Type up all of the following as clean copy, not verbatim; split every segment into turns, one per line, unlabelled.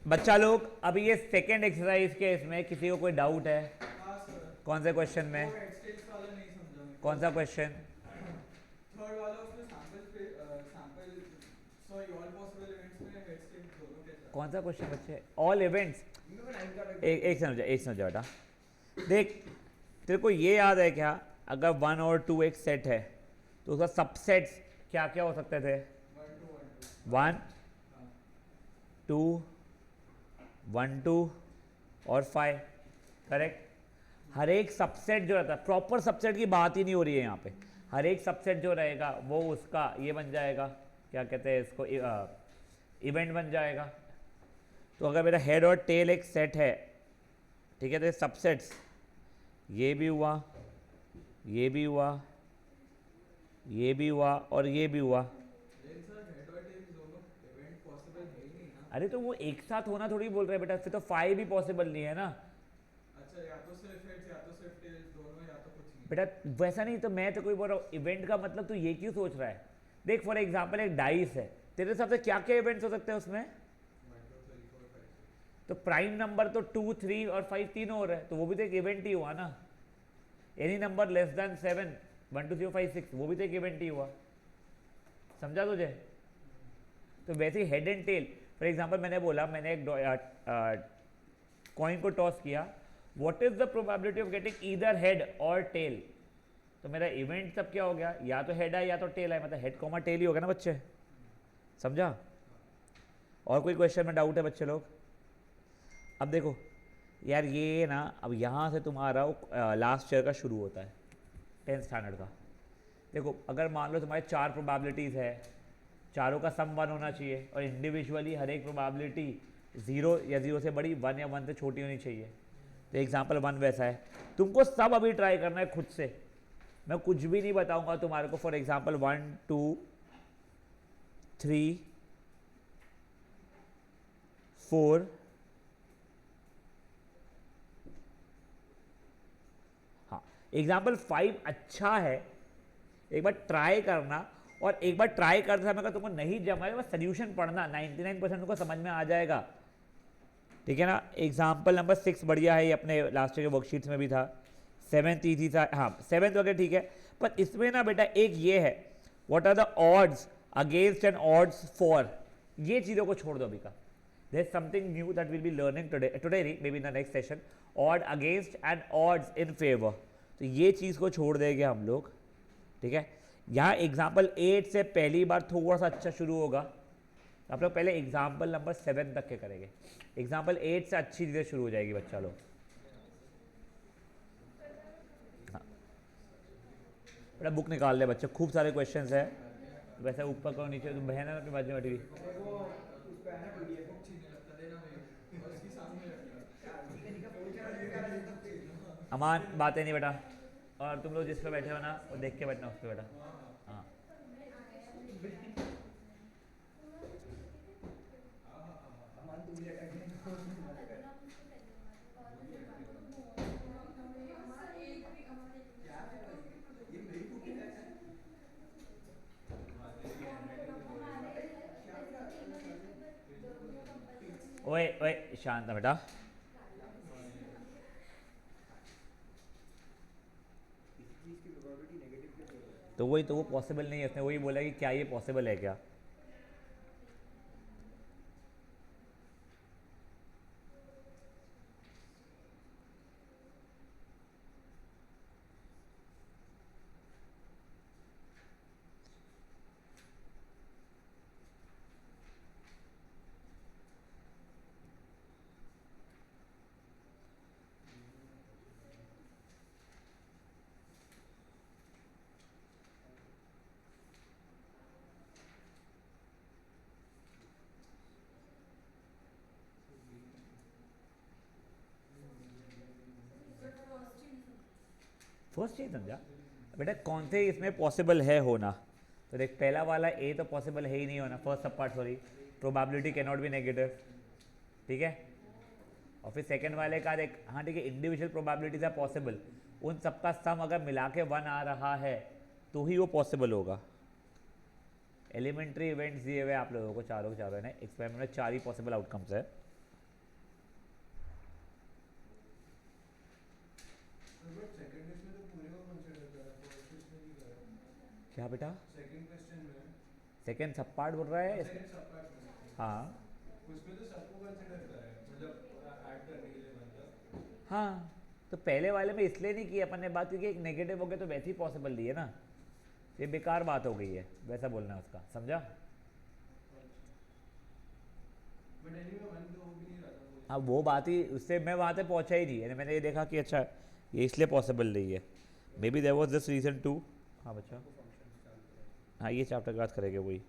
बच्चा लोग अभी ये सेकेंड एक्सरसाइज के इसमें किसी को कोई डाउट है?
हाँ सर,
कौन से क्वेश्चन
वो
में?
हेड स्टेट्स वाला नहीं समझा मेरे
कौन
को।
सा क्वेश्चन?
थर्ड वाला उसमें sample sorry all possible events में हेड स्टेट दोनों के साथ।
कौन सा क्वेश्चन बच्चे? All events. एक समझा, एक समझा बेटा। देख, तेरे को ये याद है क्या, अगर 1 और 2 एक सेट है तो उसका सबसेट्स क्या क्या हो सकते थे? 1 2 1 2 और 5, करेक्ट। हर एक सबसेट जो रहता है, प्रॉपर सबसेट की बात ही नहीं हो रही है यहाँ पे, हर एक सबसेट जो रहेगा वो उसका ये बन जाएगा, क्या कहते हैं इसको, इवेंट बन जाएगा। तो अगर मेरा हेड और टेल एक सेट है, ठीक है, तो सबसेट्स ये भी हुआ, ये भी हुआ, ये भी हुआ और ये भी हुआ।
लेकिन सर हेड और टेल दोनों इवेंट पॉसिबल है ही नहीं ना।
अरे तो वो एक साथ होना थोड़ी बोल रहे हैं बेटा, फिर तो 5 भी पॉसिबल नहीं है ना
अच्छा, या तो सिर्फ हेड्स या तो सिर्फ टेल्स दोनों या तो कुछ नहीं।
बेटा। वैसा नहीं तो मैं तो कोई बोल रहा हूँ इवेंट का मतलब, तू ये क्यों सोच रहा है? देख फॉर एग्जाम्पल एक डाइस है, तेरे हिसाब से क्या क्या इवेंट्स हो सकते हैं उसमें?
1 2 3 4 5 6।
तो प्राइम नंबर तो 2 3 और 5 तीनों हो रहे हैं, तो वो भी तो एक इवेंट ही हुआ ना। एनी नंबर लेस देन 7 1 2 3 5 6 वो भी तो एक इवेंट ही हुआ। समझा तुझे? तो वैसे ही head and tail, for example मैंने बोला, मैंने एक कॉइन को टॉस किया, what is the probability of getting either head और टेल? तो मेरा इवेंट सब क्या हो गया, या तो हेड है या तो टेल है, मतलब हेड कॉमा टेल ही होगा ना बच्चे। समझा? और कोई क्वेश्चन में डाउट है बच्चे लोग? अब देखो यार, ये ना अब यहाँ से तुम्हारा लास्ट ईयर का शुरू होता है, 10th स्टैंडर्ड का। देखो अगर मान लो तुम्हारे 4 प्रोबेबिलिटीज़ है, चारों का सम 1 होना चाहिए और इंडिविजुअली हर एक प्रोबेबिलिटी 0 या 0 से बड़ी, 1 या 1 से छोटी होनी चाहिए। तो एग्जाम्पल 1 वैसा है, तुमको सब अभी ट्राई करना है खुद से, मैं कुछ भी नहीं बताऊंगा तुम्हारे को। फॉर एग्जाम्पल 1 2 3 4, हाँ एग्जाम्पल 5 अच्छा है, एक बार ट्राई करना। और एक बार ट्राई करते समय अगर तुमको नहीं जमाएगा, बस सोल्यूशन पढ़ना, 99% तुमको समझ में आ जाएगा, ठीक है ना। एग्जाम्पल नंबर 6 बढ़िया है, ये अपने लास्ट ईयर के वर्कशीट्स में भी था। 7th ईजी था, हाँ 7th वगैरह ठीक है। पर इसमें ना बेटा एक ये है, what are the odds against and odds for, ये चीज़ों को छोड़ दो अभी का। There is something new that will be learning today may be in the next session, odd against and odds in favour. तो ये चीज़ को छोड़ देंगे हम लोग, ठीक है। यहाँ एग्जाम्पल 8 से पहली बार थोड़ा सा अच्छा शुरू होगा, आप लोग पहले एग्जाम्पल नंबर 7 तक के करेंगे, एग्जाम्पल 8 से अच्छी चीज़ें शुरू हो जाएगी बच्चा लोग। हाँ बेटा बुक निकाल ले बच्चे, खूब सारे क्वेश्चंस है, वैसे ऊपर करो नीचे, तुम बहन है अपनी बाजू में बैठी हुई।
मेरे को उस पे है ना पीडीएफ बुक छीनने लगता देना मेरे और उसकी सामने रखना।
अमान बातें नहीं बेटा, और तुम लोग जिस पे बैठे हो ना वो देख के बैठना उस पर बेटा। हाँ ओए ओए शांत बेटा। तो वही तो, वो पॉसिबल नहीं है, उसने वही बोला कि क्या ये पॉसिबल है क्या। फर्स्ट चीज समझा बेटा, कौन से इसमें पॉसिबल है होना। तो देख पहला वाला ए तो पॉसिबल है ही नहीं होना, फर्स्ट सब part sorry, probability can not be negative, ठीक है। और फिर सेकंड वाले का देख, हाँ ठीक है, इंडिविजुअल प्रोबेबिलिटीज आर पॉसिबल, उन सबका सम अगर मिला के 1 आ रहा है तो ही वो पॉसिबल होगा। एलिमेंट्री इवेंट्स दिए हुए आप लोगों को चारों के चारों ने, एक्सपेरिमेंट में 4 ही पॉसिबल आउटकम्स है। क्या बेटा?
सेकंड क्वेश्चन में
सेकेंड सब पार्ट बोल रहा है
सेकंड सब पार्ट
हाँ
उसमें तो सबको कंसीडर करा है, मतलब ऐड करने के लिए, मतलब
हाँ, तो पहले वाले में इसलिए नहीं की अपन ने बात, क्योंकि एक नेगेटिव हो गया तो वैसे ही पॉसिबल नहीं है ना, ये बेकार बात हो गई है, वैसा बोलना है उसका, समझा?
बट एनीवे वन तो हो भी नहीं रहा था वो।
हाँ वो बात ही, उससे मैं वहाँ तक पहुँचा ही नहीं, यानी मैंने ये देखा कि अच्छा ये इसलिए पॉसिबल नहीं है, may be there was this reason too. हाँ बच्चा,
फंक्शंस चालू करें।
हाँ ये चैप्टर की बात करेंगे वही।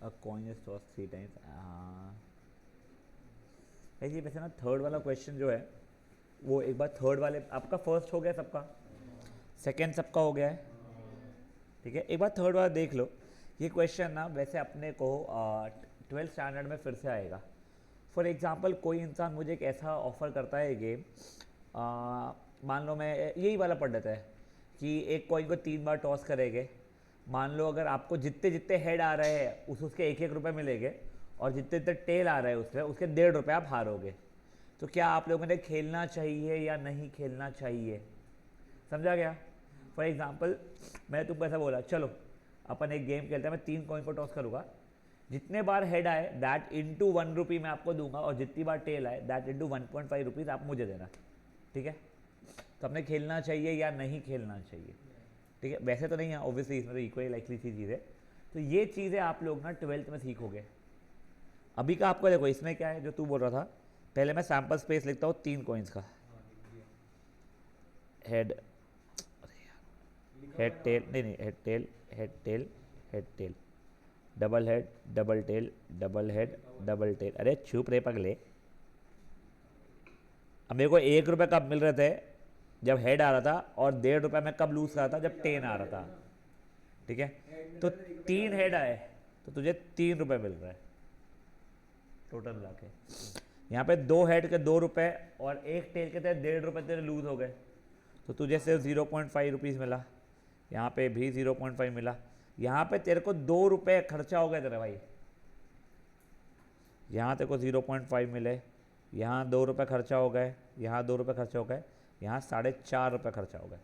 A coin is tossed 3 times, ऐसे वैसे ना थर्ड वाला क्वेश्चन जो है वो एक बार थर्ड वाले, आपका फर्स्ट हो गया सबका, सेकंड सबका हो गया है, ठीक है, एक बार थर्ड वाला देख लो। ये क्वेश्चन ना वैसे अपने को 12th स्टैंडर्ड में फिर से आएगा। फॉर एग्जांपल कोई इंसान मुझे एक ऐसा ऑफ़र करता है गेम, मान लो मैं यही वाला पढ़ लेता है कि एक कॉइन को 3 बार टॉस करेंगे, मान लो अगर आपको जितने जितने हेड आ रहे हैं उसके 1-1 रुपये मिलेंगे, और जितने जितने टेल आ रहे हैं उसके 1.5 रुपये आप हारोगे। तो क्या आप लोगों ने खेलना चाहिए या नहीं खेलना चाहिए? समझा गया? फॉर एग्जाम्पल मैं तुमको ऐसा बोला, चलो अपन एक गेम खेलते हैं, मैं 3 कॉइन को टॉस करूँगा, जितने बार हेड आए दैट इंटू 1 रुपी मैं आपको दूंगा, और जितनी बार टेल आए दैट इंटू 1.5 रुपीज़ आप मुझे देना, ठीक है? तो अपने खेलना चाहिए या नहीं खेलना चाहिए, ठीक है? वैसे तो नहीं है ऑब्वियसली, इसमें तो इक्वली लाइकली चीज़ है। तो ये चीज़ें आप लोग ना 12th में सीखोगे। अभी का आपको देखो इसमें क्या है जो तू बोल रहा था, पहले मैं सैम्पल स्पेस लिखता हूँ 3 कॉइन्स का, हेड, हेड टेल, नहीं head tail, head tail, head tail, double head, double tail, double head, double tail. अरे चुप रे पगले, अब मेरे को 1 रुपये कब मिल रहे थे? जब हेड आ रहा था, और 1.5 रुपये मैं कब लूज कर रहा था? जब 10 आ रहा था, ठीक है? तो 3 हेड आए तो तुझे 3 रुपये मिल रहा है टोटल मिला के। यहाँ पे 2 हेड के 2 रुपये और 1 टेल के थे 1.5 रुपये तेरे लूज हो गए, तो तुझे सिर्फ 0.5 रुपीज़ मिला। यहाँ पे भी 0.5 मिला। यहाँ पे तेरे को 2 रुपये खर्चा हो गया तेरे भाई, यहाँ तेरे को 0.5 मिले, यहाँ 2 रुपये खर्चा हो गए, यहाँ 2 रुपये खर्चा हो गए, यहाँ 4.5 रुपये खर्चा हो गए।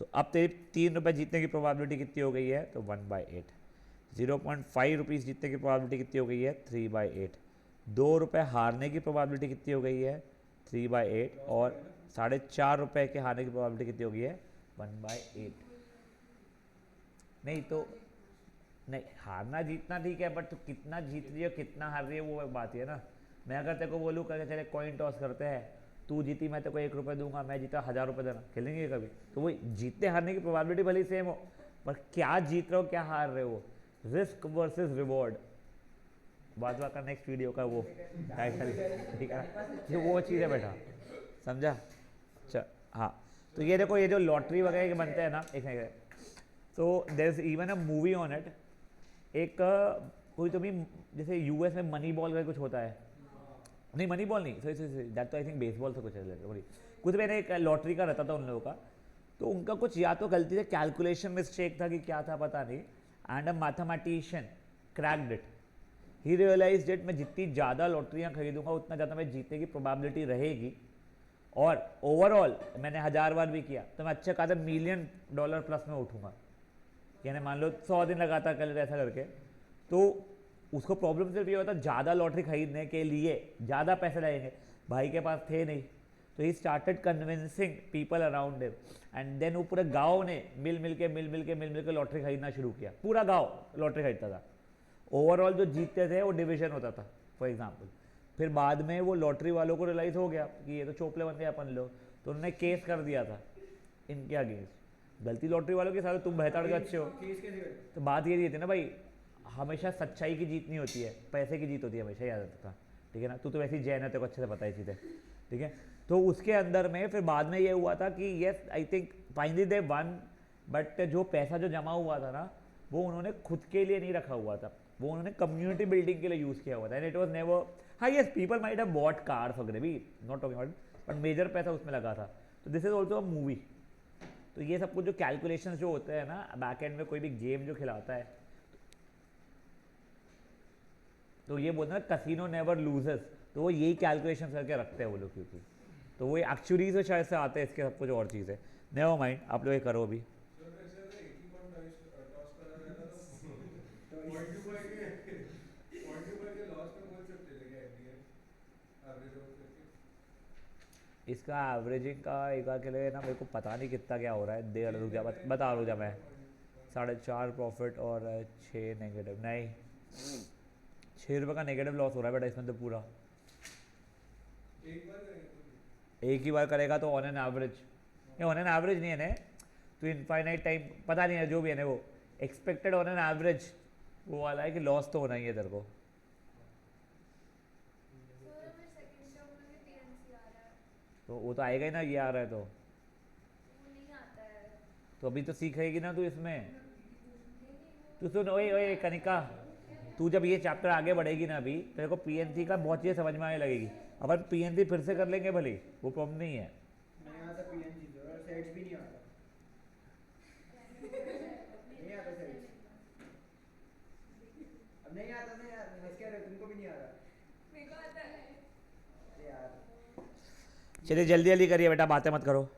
तो अब तेरी 3 रुपये जीतने की प्रोबेबिलिटी कितनी हो गई है? तो 1/8। 0.5 रुपीज़ जीतने की प्रोबेबिलिटी कितनी हो गई है? 3/8। 2 रुपये हारने की प्रोबेबिलिटी कितनी हो गई है? 3/8। और 4.5 रुपये के हारने की प्रोबेबिलिटी कितनी हो गई है? 1/8। नहीं तो नहीं, हारना जीतना ठीक है, बट तू कितना जीत रही है कितना हार रही है वो बात है ना। मैं अगर तेरे को बोलूँ कि चले कॉइन टॉस करते हैं, तू जीती मैं तेरे को 1 रुपये दूंगा, मैं जीता 1000 रुपये देना, खेलेंगे कभी? तो वो जीतने हारने की प्रोबेबिलिटी भले ही सेम हो, पर क्या जीत रहे हो क्या हार रहे हो, रिस्क वर्सेस रिवॉर्ड, बात का नेक्स्ट वीडियो का वो टाइटल, ठीक है? ये वो चीज़ है बेटा, समझा? हाँ, तो ये देखो, ये जो लॉटरी वगैरह के बनते हैं ना, एक तो there is even a movie on it. एक कोई तो भी, जैसे यूएस में मनी बॉल का कुछ होता है, नहीं मनी बॉल नहीं, सॉरी दैट तो आई थिंक बेसबॉल से कुछ है, कुछ मैंने एक लॉटरी का रहता था उन लोगों का, तो उनका कुछ या तो गलती से कैलकुलेशन मिस्टेक था कि क्या था पता नहीं, and a mathematician cracked it. He realised it, मैं जितनी ज़्यादा लॉटरियाँ खरीदूंगा उतना ज़्यादा मैं जीतने की प्रोबेबिलिटी रहेगी, और ओवरऑल मैंने 1000 बार भी किया तो मैं अच्छा खासा $1 मिलियन प्लस में उठूंगा। यानी मान लो 100 दिन लगाता कल ऐसा करके, तो उसको प्रॉब्लम सिर्फ ये होता ज़्यादा लॉटरी खरीदने के लिए ज़्यादा पैसे लगेंगे, भाई के पास थे नहीं, तो he started convincing people around him, and then वो पूरे गाँव ने मिल मिल के लॉटरी खरीदना शुरू किया, पूरा गाँव लॉटरी खरीदता था। ओवरऑल जो जीतते थे वो डिवीजन होता था फॉर एग्जाम्पल। फिर बाद में वो लॉटरी वालों को रियलाइज़ हो गया कि ये तो चोपले बंदे अपन लोग, तो उन्होंने केस कर दिया था इनके अगेंस्ट। गलती लॉटरी वालों की, सारे तुम बहताड़ के अच्छे हो। तो बात ये थी ना भाई, हमेशा सच्चाई की जीत नहीं होती है, पैसे की जीत होती है हमेशा, याद रखता, ठीक है ना? तू तो वैसे ही जैन है, तेरे को अच्छे से पता है चीज़ें, ठीक है? तो उसके अंदर में फिर बाद में ये हुआ था कि yes I think finally they one, but जो पैसा जो जमा हुआ था ना, वो उन्होंने खुद के लिए नहीं रखा हुआ था, वो उन्होंने कम्युनिटी बिल्डिंग के लिए यूज़ किया हुआ था, एंड इट वाज नेवर, हाँ yes people might have bought cars वगैरह भी, not talking about, but major पैसा उसमें लगा था। तो this is also a movie. तो ये सब कुछ जो कैलकुलेशंस जो होते हैं ना बैक एंड में, कोई भी गेम जो खिलाता है, तो ये बोलते हैं कसिनो नेवर लूजेस, तो वो यही कैलकुलेशन करके रखते हैं वो लोग, क्योंकि तो वो एक्चुअली से शायद से आते हैं इसके सब कुछ और चीज़ें। नेवर माइंड, आप लोग ये करो अभी। इसका एवरेजिंग का एक के लिए ना मेरे को पता नहीं कितना क्या हो रहा है, दे रुक जा, बता रहा हूँ मैं। 4.5 प्रॉफिट और 6 नेगेटिव, नहीं 6 रुपये का नेगेटिव लॉस हो रहा है बेटा इसमें तो पूरा। एक ही बार करेगा तो ऑन एन एवरेज, ये ऑन एन एवरेज नहीं है ना, तो इनफाइनाइट टाइम पता नहीं है जो भी है ना, वो एक्सपेक्टेड ऑन एन एवरेज वो वाला है कि लॉस तो होना ही है तेरे को। तो वो तो आएगा ही ना, ये आ रहा है तो अभी तो सीखेगी ना तू इसमें। तू सुन, ओए ओए कनिका, तू जब ये चैप्टर आगे बढ़ेगी ना, अभी तेरे को पीएनसी का बहुत चीज़ समझ में आने लगेगी। अपन पीएनसी फिर से कर लेंगे भले, वो प्रॉब्लम नहीं है।
नहीं आता पीएनजी तो, और सेट्स भी नहीं आता, नहीं आता सेट्स, अब नहीं आता ना यार, हंस क्या रहे हो, तुमको भी नहीं आ रहा, मेरे को आता है। अरे यार
चलिए जल्दी जल्दी करिए बेटा, बातें मत करो।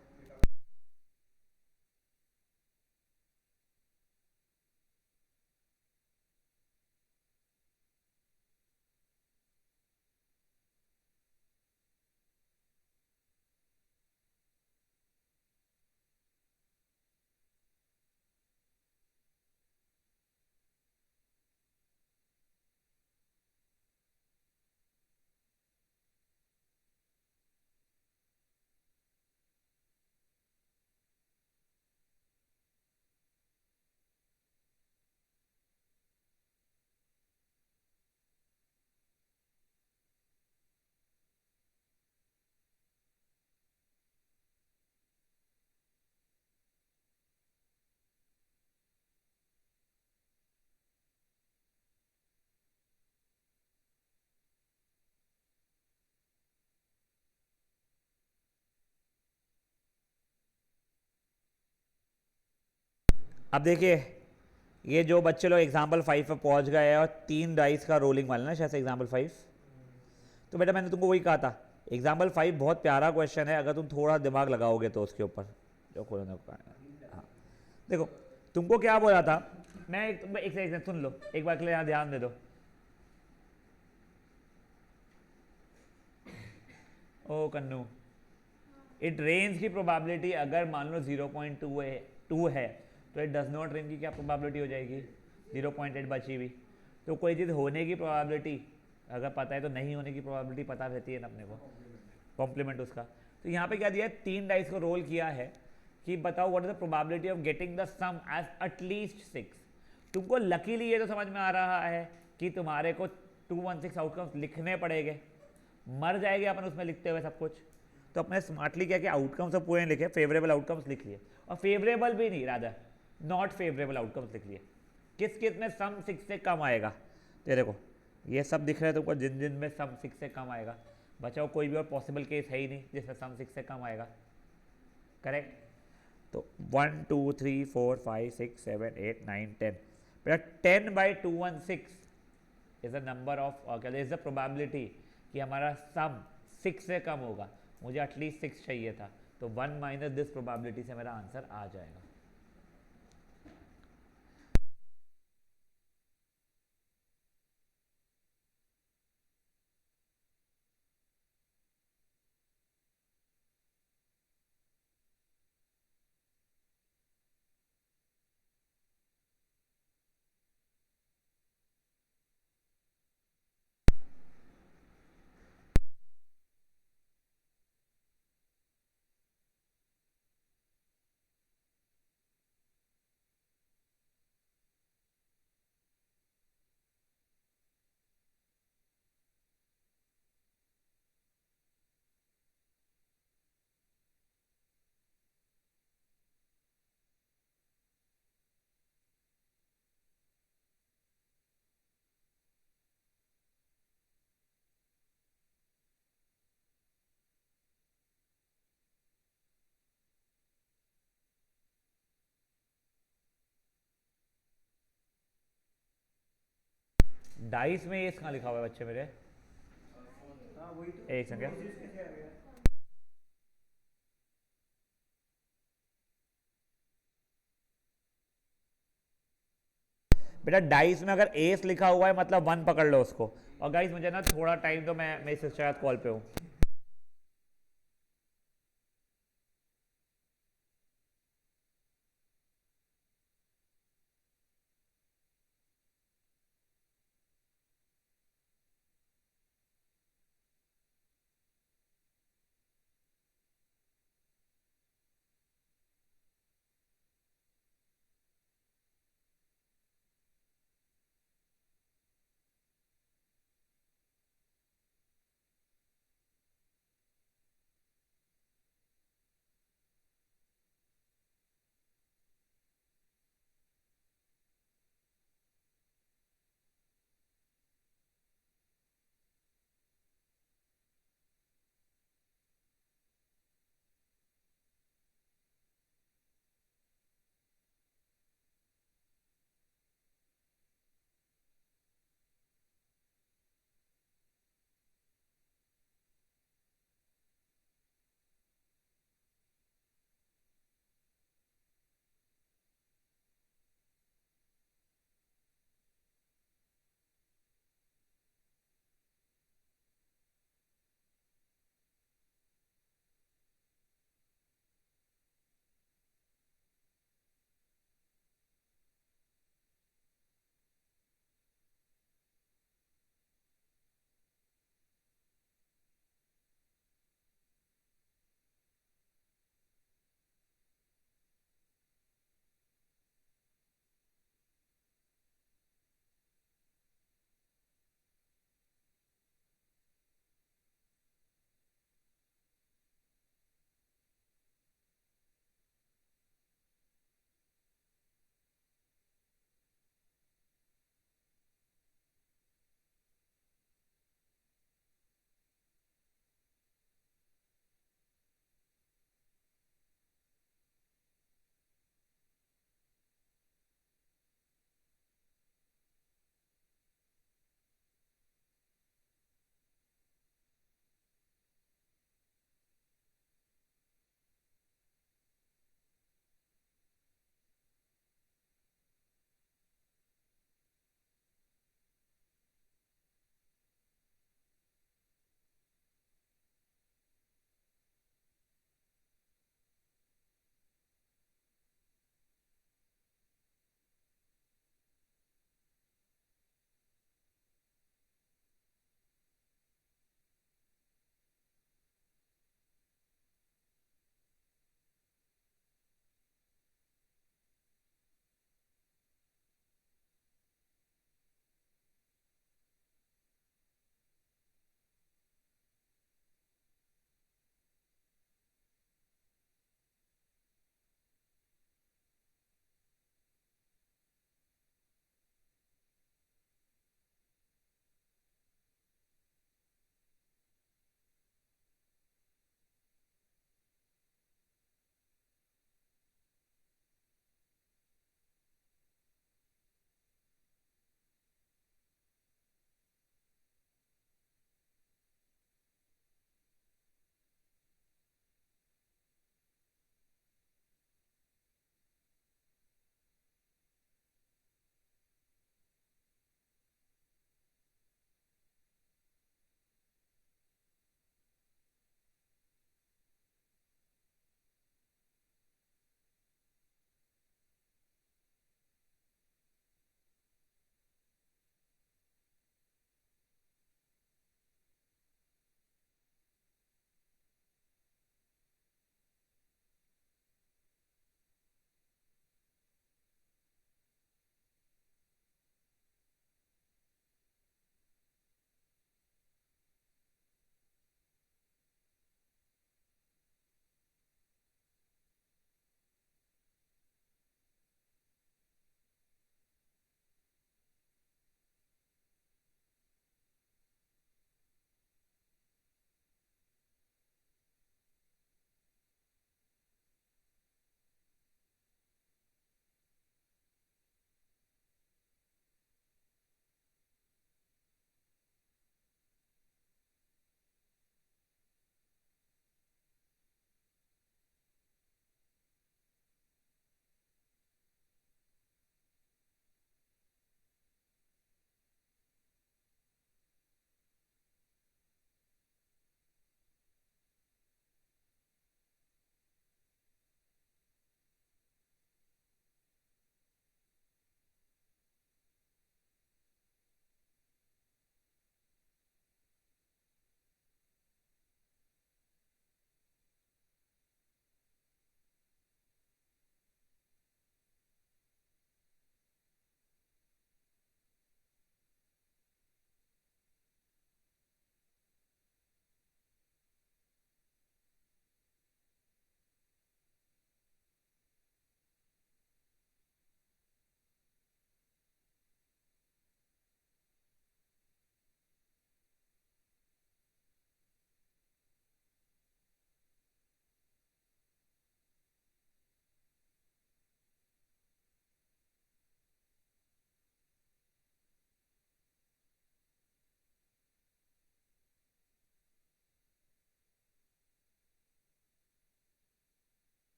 अब देखिए, ये जो बच्चे लोग एग्जाम्पल 5 पे पहुंच गए हैं और 3 डाइस का रोलिंग वाला ना शायद से एग्जाम्पल 5, तो बेटा मैंने तुमको वही कहा था, एग्जाम्पल 5 बहुत प्यारा क्वेश्चन है अगर तुम थोड़ा दिमाग लगाओगे तो उसके ऊपर जो खोलने का। हाँ देखो, तुमको क्या बोला था, मैं एक सेकंड सुन लो, एक बार के लिए यहाँ ध्यान दे दो। ओ कन्नू, इट रेंज की प्रोबेबिलिटी अगर मान लो 0.2 है तो इट डज नॉट रेंज की क्या प्रोबेबिलिटी हो जाएगी, 0.8 बची हुई। तो कोई चीज़ होने की प्रोबेबिलिटी अगर पता है तो नहीं होने की प्रोबेबिलिटी पता रहती है ना अपने को, कॉम्प्लीमेंट उसका। तो यहाँ पे क्या दिया है, 3 डाइस को रोल किया है कि बताओ what is the probability of getting the sum as at least 6। तुमको लकीली ये तो समझ में आ रहा है कि तुम्हारे को 216 आउटकम्स लिखने पड़ेंगे, मर जाएंगे अपन उसमें लिखते हुए सब कुछ। तो अपने स्मार्टली क्या क्या आउटकम्स अब पूरे लिखे, फेवरेबल आउटकम्स लिख लिए, और फेवरेबल भी नहीं, रादर नॉट फेवरेबल आउटकम्स लिख लिए। किस किस में सम 6 से कम आएगा, तेरे को ये सब दिख रहा है तुमको, जिन जिन में सम 6 से कम आएगा। बचाओ कोई भी और पॉसिबल केस है ही नहीं जिसमें सम 6 से कम आएगा, करेक्ट। तो 1 2 3 4 5 6 7 8 9 10, बेटा 10/216 इज अ नंबर ऑफ, क्या इज द प्रोबेबिलिटी कि हमारा सम 6 से कम होगा। मुझे एटलीस्ट 6 चाहिए था, तो 1 माइनस दिस प्रोबेबिलिटी से मेरा आंसर आ जाएगा। डाइस में ये कहाँ लिखा हुआ है बच्चे मेरे,
हाँ वही तो,
एक सेकंड,
डिजीज कैसे आ गया?
बेटा डाइस में अगर एस लिखा हुआ है मतलब 1 पकड़ लो उसको। और गाइस मुझे ना थोड़ा टाइम दो, मैं इस शायद कॉल पे हूँ।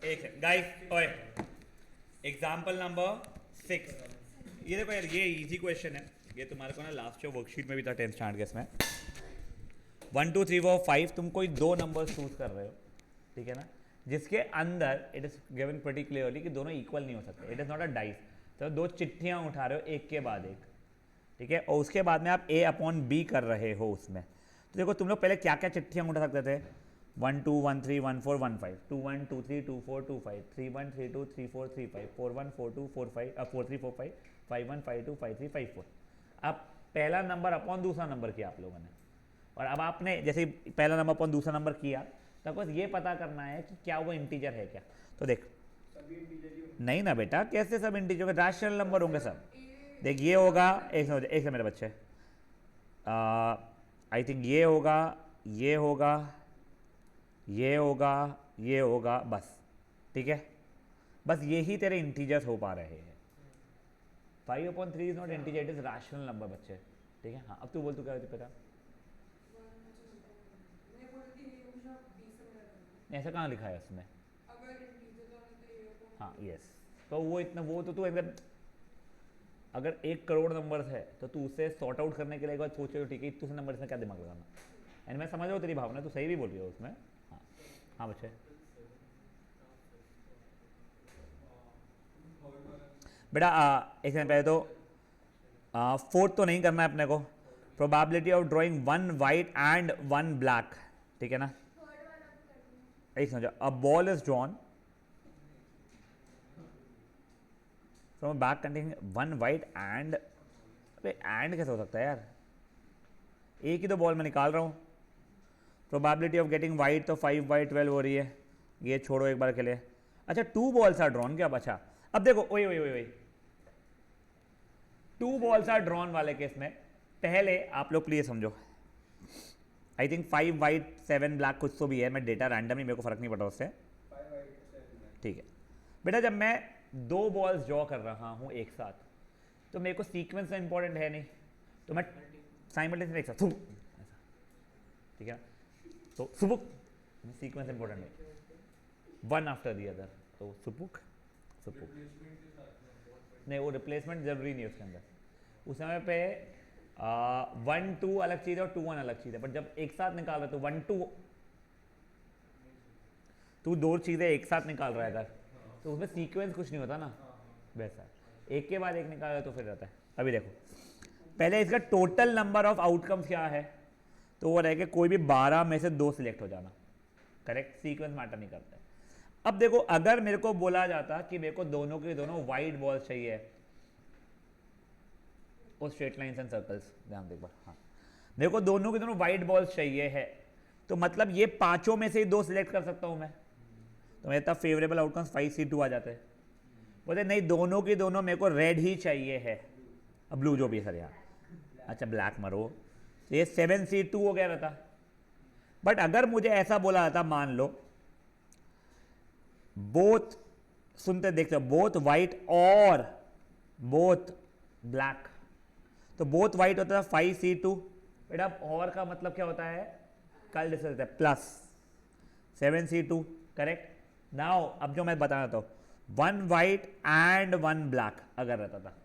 एक गाइस ओए एग्जाम्पल नंबर 6 ये देखो यार, ये इजी क्वेश्चन है, ये तुम्हारे को ना लास्ट वर्कशीट में भी था 10th स्टैंडर्ड के इसमें 1 2 3 4 5 तुम कोई दो नंबर चूज कर रहे हो, ठीक है ना, जिसके अंदर it is given pretty clearly कि दोनों इक्वल नहीं हो सकते, it is not a dice, तो दो चिट्ठियां उठा रहे हो एक के बाद एक, ठीक है, और उसके बाद में आप A अपॉन B कर रहे हो उसमें, तो देखो तुम लोग पहले क्या क्या चिट्ठियां उठा सकते थे, 1 2 1 3 1 4 1 5 2 1 2 3 2 4 2 5 3 1 3 2 3 4 3 5 4 1 4 2 4 5 4 3 4 5 5 1 5 2 5 3 5 4, अब पहला नंबर अपॉन दूसरा नंबर किया आप लोगों ने, और अब आपने जैसे ही पहला नंबर अपॉन दूसरा नंबर किया तो बस ये पता करना है कि क्या वो इंटीजर है क्या, तो देख नहीं ना बेटा, कैसे सब इंटीजर होंगे, रैशनल नंबर होंगे सब, देख ये होगा, एक से मेरे बच्चे, आई थिंक ये होगा, ये होगा, ये होगा, ये होगा, बस, ठीक है, बस यही तेरे इंटीजर्स हो पा रहे हैं, 5/3 is not integer, it is rational number बच्चे, ठीक है, हाँ अब तू बोल, तू क्या होती पता ऐसा कहाँ लिखा है उसमें, हाँ यस, तो वो इतना वो तो तू अगर 1 करोड़ नंबर्स है तो तू उसे सॉर्ट आउट करने के लिए एक बार सोचो, ठीक है इतने नंबर इसमें क्या दिमाग लगाना, एंड मैं समझ रहा हूँ तेरी भावना, तू सही भी बोल रही हो उसमें, हाँ हाँ बच्चे, बेटा एक सेकंड पहले तो फोर्थ तो नहीं करना है अपने को, probability of drawing 1 white and 1 black, ठीक है ना, एक समझो, a ball is drawn from back containing 1 white and, अबे एंड कैसे हो सकता है यार, एक ही तो बॉल में निकाल रहा हूँ, प्रोबेबिलिटी ऑफ गेटिंग वाइट तो 5 बाई 12 हो रही है, ये छोड़ो एक बार के लिए, अच्छा 2 बॉल्स आर ड्रॉन क्या, अच्छा अब देखो ओए ओए ओए ओए 2 बॉल्स आर ड्रॉन वाले केस में पहले आप लोग प्लीज समझो, आई थिंक 5 वाइट 7 ब्लैक कुछ तो भी है, मैं डेटा रैंडम ही, मेरे को फर्क नहीं पड़ा उससे, ठीक है बेटा, जब मैं 2 बॉल्स ड्रॉ कर रहा हूँ एक साथ तो मेरे को सीक्वेंस तो इंपॉर्टेंट है नहीं, तो मैं साइमल्टेनियसली एक साथ ऐसा, ठीक है, तो सुबुक सीक्वेंस इंपॉर्टेंट है, 1 आफ्टर द अदर, तो सुबुक सुबुक नहीं, वो रिप्लेसमेंट जरूरी नहीं है उसके अंदर, उस समय पे 1 2 अलग चीज़ है और 2 1 अलग चीज़ है, बट जब एक साथ निकाल रहे तो 1 2 तू 2 चीज़ें एक साथ निकाल रहा है अगर, तो उसमें सीक्वेंस कुछ नहीं होता ना, वैसा एक के बाद एक निकाल रहा तो फिर रहता है, अभी देखो पहले इसका टोटल नंबर ऑफ आउटकम्स क्या है, तो वो रह के कोई भी 12 में से 2 सिलेक्ट हो जाना, करेक्ट, सीक्वेंस मैटर नहीं करता है। अब देखो अगर मेरे को बोला जाता कि मेरे को दोनों के दोनों वाइट बॉल्स चाहिए, और स्ट्रेट लाइंस एंड सर्कल्स, ध्यान दे एक बार, हाँ मेरे को दोनों के दोनों वाइट बॉल्स चाहिए है, तो मतलब ये पांचों में से ही 2 सिलेक्ट कर सकता हूं मैं, तो मेरे तब फेवरेबल आउटकम्स 5C2 आ जाते हैं, बोलते नहीं दोनों के दोनों मेरे को रेड ही चाहिए है, अब ब्लू जो भी है सर यार, अच्छा ब्लैक मरो, तो ये 7C2 हो गया रहता, बट अगर मुझे ऐसा बोला जाता, मान लो बोथ, सुनते देखते बोथ वाइट और बोथ ब्लैक, तो बोथ वाइट होता था 5C2, बेटा और का मतलब क्या होता है, कल डिस्कस होता है प्लस 7C2, करेक्ट, नाउ अब जो मैं बताना था 1 वाइट एंड 1 ब्लैक अगर रहता था,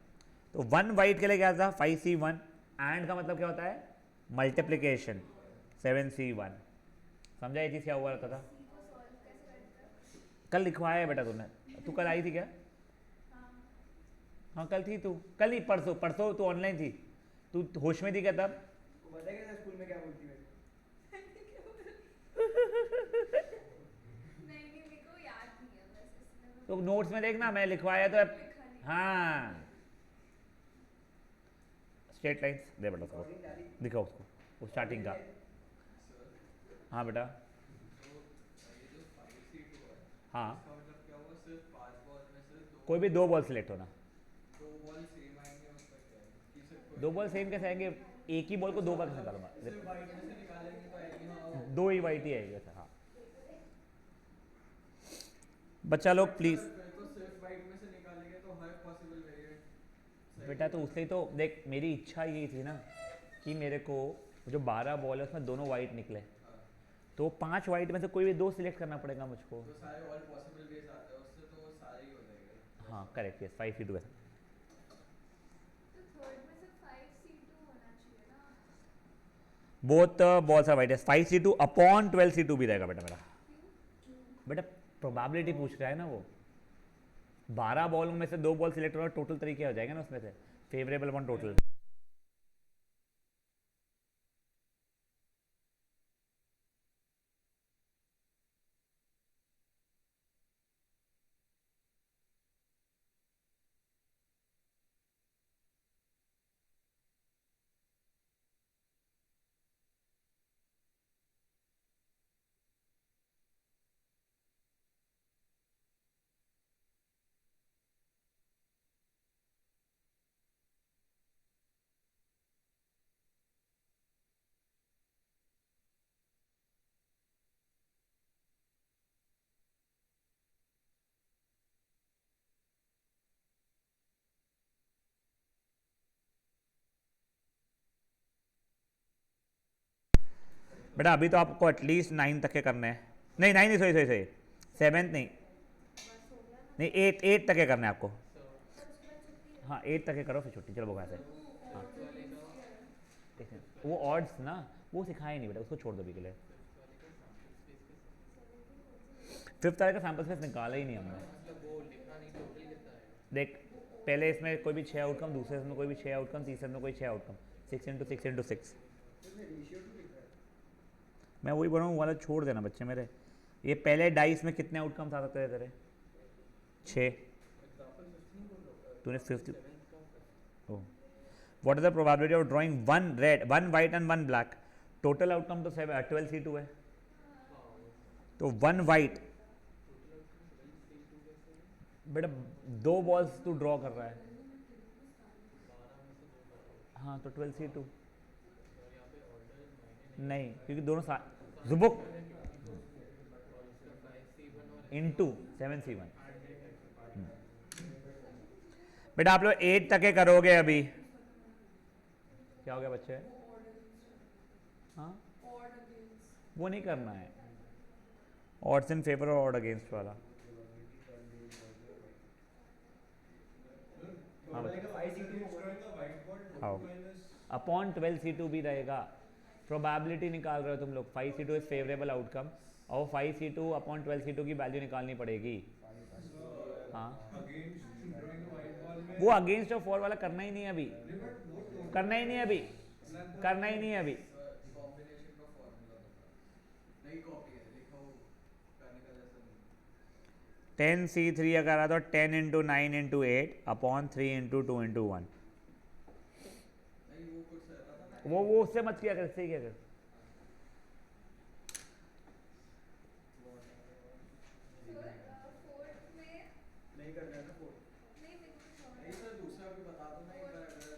तो 1 वाइट के लिए क्या था 5C1, एंड का मतलब क्या होता है मल्टीप्लीकेशन 7C1, समझा ये चीज क्या हुआ रहता था, कल लिखवाया है बेटा तुमने, तू कल आई थी क्या, हाँ कल थी तू, कल नहीं परसों, परसों तू ऑनलाइन थी, तू होश में थी क्या तब,
स्कूल में क्या बोलती है
तो नोट्स में देखना मैं लिखवाया तो, हाँ स्ट्रेट लाइंस दे बेटा उसको, दिखाओ उसको वो स्टार्टिंग का, हाँ बेटा, हाँ कोई भी 2 बॉल सिलेक्ट होना, 2 बॉल सेम कैसे आएंगे, एक ही बॉल को 2 बार कैसे निकालूंगा, 2 ही वाइट ही आएगी ऐसा, हाँ बच्चा लोग प्लीज, बेटा तो उससे ही तो देख, मेरी इच्छा यही थी ना कि मेरे को जो 12 बॉल है उसमें दोनों वाइट निकले, तो 5 वाइट में से कोई भी 2 सिलेक्ट करना पड़ेगा मुझको।
तो सारे ऑल पॉसिबल वेज आते हैं उससे, तो सारे ही हो जाएगा।
हाँ करेक्ट, यस 5C2 है।
तो थर्ड में से 5C2 होना चाहिए ना।
Both balls are white, 5C2 upon 12C2 भी रहेगा बेटा मेरा। बेटा प्रोबेबिलिटी पूछ रहा है ना वो, 12 बॉलों में से 2 बॉल सिलेक्ट होगा, टोटल तरीके हो जाएगा ना उसमें से, फेवरेबल अपॉन टोटल। बेटा अभी तो आपको एटलीस्ट 9 तक के करने हैं, नहीं 9 नहीं, सॉरी सॉरी सॉरी, 7th नहीं,
बस हो गया ना।
नहीं 8 तक के करने हैं आपको।
पर उसके बाद छुट्टी है।
हाँ 8 तक के करो फिर छुट्टी, चलो बगा से। हाँ एक मिनट, वो ऑड्स ना वो सिखाए नहीं बेटा, उसको छोड़ दो अभी के लिए। 5th वाले का सैम्पल स्पेस निकाला ही नहीं हमने। देख पहले इसमें कोई भी 6 आउटकम, दूसरे इसमें कोई भी 6 आउटकम, तीसरे में कोई 6 आउटकम, 6 × 6 × 6। मैं वही बोल रहा हूँ, वाला छोड़ देना बच्चे मेरे। ये पहले डाइस में कितने आउटकम्स आ सकते थे तेरे? 6। तूने 5th, oh what is the probability of drawing 1 red 1 white and 1 black? Total outcome तो 12C2 है, तो 1 वाइट, बेटा 2 बॉल्स तू ड्रॉ कर रहा है, हाँ तो 12C2 नहीं, क्योंकि दोनों साथ जुबुक इंटू 7C1। बेटा आप लोग 8 तक के करोगे अभी, क्या हो गया बच्चे? हाँ वो नहीं करना है, ऑड्स इन फेवर और ऑड अगेंस्ट वाला। हाँ हाँ अपॉन 12C2 भी रहेगा। प्रोबेबिलिटी निकाल रहे हो तुम लोग, 5C2 इज फेवरेबल आउटकम, और 5C2 अपॉन 12C2 की वैल्यू निकालनी पड़ेगी। हाँ वो अगेंस्ट और फॉर वाला करना ही नहीं है अभी, करना ही नहीं है अभी, करना ही नहीं है अभी।
कॉम्बिनेशन का फॉर्मूला बता, नहीं कॉपी है लिखा हो, करने का जैसा नहीं।
10C3 अगर आ तो 10 × 9 × 8 अपॉन 3 × 2 × 1।
नहीं वो कुछ रहता था ना,
वो उससे मत किया कर, इससे ही किया कर।
फोर्थ में
नहीं करना है ना फोर्थ।
नहीं, मेरे को कुछ और
नहीं सर दूसरा भी बता दो ना एक बार अगर।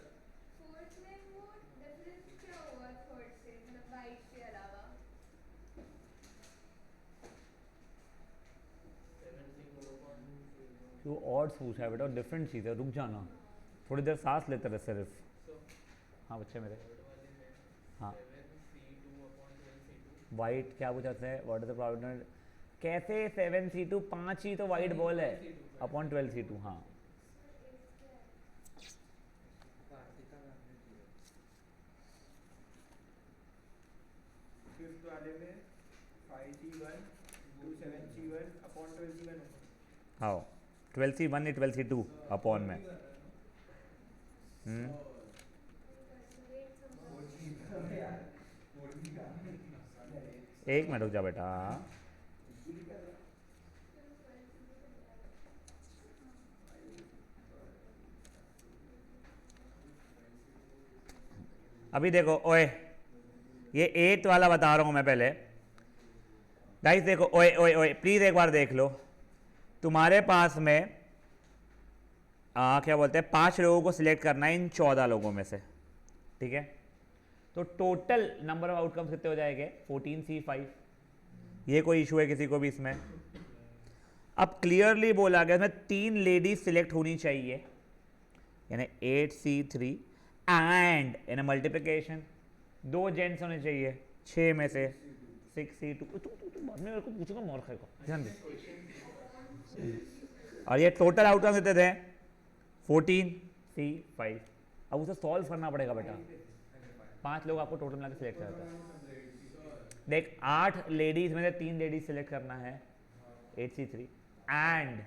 फोर्थ में वो डिफरेंस क्या हुआ थर्ड से, मतलब वाइट के अलावा?
वो ऑड्स पूछा है बेटा, डिफरेंट चीज़ है, रुक जाना थोड़ी देर, सांस लेते रहे सिर्फ। हाँ बच्चे मेरे, हाँ वाइट क्या पूछा है, व्हाट इज द प्रोबेबिलिटी? कैसे 7C2, 5 ही तो वाइट बॉल है, अपॉन 12C2। हाँ
फिफ्थ वाले में 5C1 2 7C1 अपॉन 12C1 होगा।
हाँ 12C1 नहीं 12C2 अपॉन में। एक मिनट रुक जा बेटा, अभी देखो ओए, ये 8 वाला बता रहा हूँ मैं पहले। गाइस देखो, ओए ओए ओए प्लीज़ एक बार देख लो, तुम्हारे पास में क्या बोलते हैं 5 लोगों को सिलेक्ट करना है इन 14 लोगों में से, ठीक है? तो टोटल नंबर ऑफ आउटकम्स कितने हो जाएंगे? 14C5। ये कोई इशू है किसी को भी इसमें? अब क्लियरली बोला गया इसमें 3 लेडीज सिलेक्ट होनी चाहिए, यानी 8C3 and in multiplication 2 gents होने चाहिए 6 में से 6C2 तू बाद में मेरे को पूछूंगा मूर्ख को, ध्यान दे। और ये टोटल आउटकम देते थे 14C5। अब उसे सॉल्व करना पड़ेगा बेटा। 5 लोग आपको टोटल मिला के सिलेक्ट करता है। देख 8 लेडीज में से 3 लेडीज सिलेक्ट करना है 8C3 एंड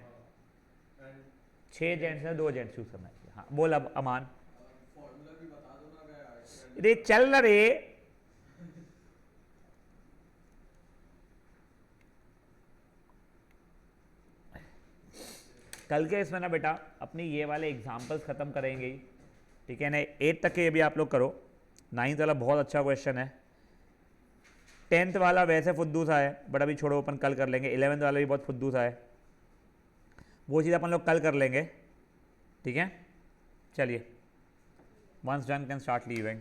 6 जेंट्स में 2 जेंट्स चूज करना है। हाँ बोल अब अमान।
फॉर्मूला भी बता दो ना अगर
रे चल ना रे। कल के इसमें ना बेटा अपनी ये वाले एग्जाम्पल्स खत्म करेंगे ही, ठीक है ना। 8 तक के भी आप लोग करो। 9th वाला बहुत अच्छा क्वेश्चन है। 10th वाला वैसे फुद्दू सा है बट अभी छोड़ो, अपन कल कर लेंगे। 11th वाला भी बहुत फुद्दू सा है, वो चीज़ अपन लोग कल कर लेंगे, ठीक है। चलिए, once done can start leaving.